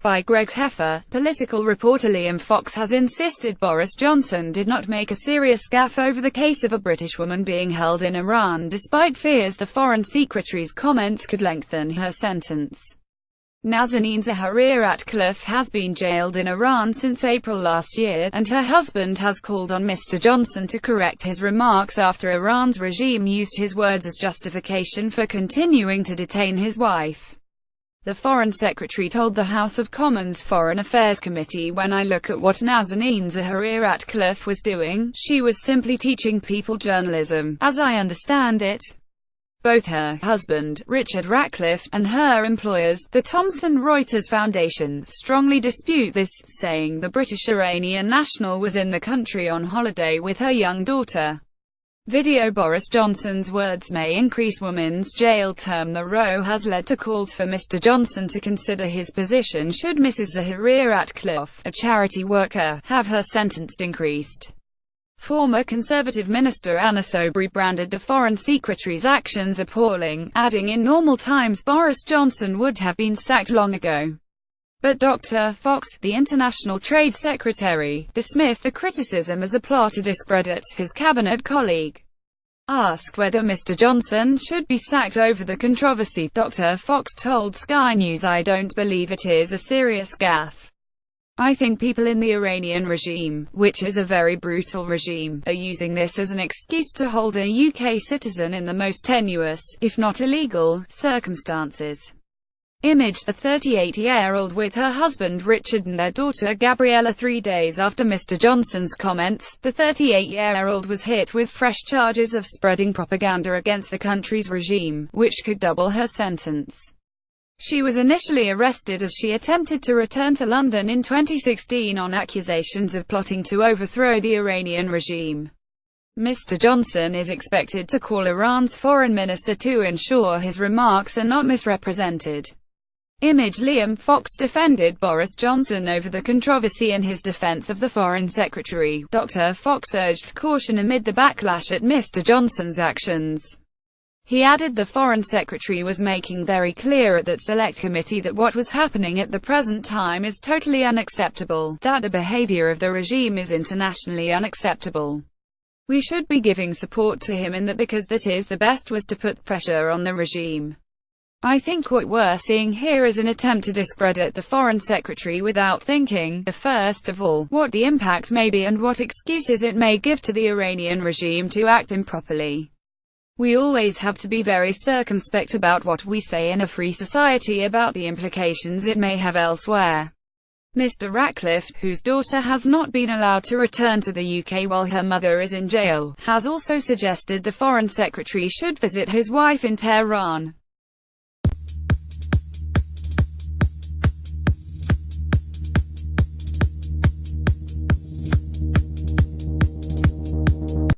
By Greg Heffer, political reporter Liam Fox has insisted Boris Johnson did not make a serious gaffe over the case of a British woman being held in Iran, despite fears the Foreign Secretary's comments could lengthen her sentence. Nazanin zaghari-ratcliffe has been jailed in Iran since April last year, and her husband has called on Mr. Johnson to correct his remarks after Iran's regime used his words as justification for continuing to detain his wife. The Foreign Secretary told the House of Commons Foreign Affairs Committee, "When I look at what Nazanin zaghari-ratcliffe was doing, she was simply teaching people journalism, as I understand it." Both her husband, Richard Ratcliffe, and her employers, the Thomson Reuters Foundation, strongly dispute this, saying the British-Iranian national was in the country on holiday with her young daughter. Video Boris Johnson's words may increase women's jail term. The row has led to calls for Mr. Johnson to consider his position should Mrs. zaghari-ratcliffe, a charity worker, have her sentence increased. Former Conservative Minister Anna Soubry branded the Foreign Secretary's actions appalling, adding in normal times Boris Johnson would have been sacked long ago. But Dr. Fox, the International Trade Secretary, dismissed the criticism as a plot to discredit his cabinet colleague. Asked whether Mr. Johnson should be sacked over the controversy, Dr. Fox told Sky News, "I don't believe it is a serious gaffe. I think people in the Iranian regime, which is a very brutal regime, are using this as an excuse to hold a UK citizen in the most tenuous, if not illegal, circumstances." Image: the 38-year-old with her husband Richard and their daughter Gabriella. 3 days after Mr. Johnson's comments, the 38-year-old was hit with fresh charges of spreading propaganda against the country's regime, which could double her sentence. She was initially arrested as she attempted to return to London in 2016 on accusations of plotting to overthrow the Iranian regime. Mr. Johnson is expected to call Iran's foreign minister to ensure his remarks are not misrepresented. Image: Liam Fox defended Boris Johnson over the controversy in his defense of the Foreign Secretary. Dr. Fox urged caution amid the backlash at Mr. Johnson's actions. He added the Foreign Secretary was making very clear at that select committee that what was happening at the present time is totally unacceptable, that the behavior of the regime is internationally unacceptable. We should be giving support to him, and that because that is the best was to put pressure on the regime. I think what we're seeing here is an attempt to discredit the Foreign Secretary without thinking, first of all, what the impact may be and what excuses it may give to the Iranian regime to act improperly. We always have to be very circumspect about what we say in a free society about the implications it may have elsewhere. Mr. Ratcliffe, whose daughter has not been allowed to return to the UK while her mother is in jail, has also suggested the Foreign Secretary should visit his wife in Tehran.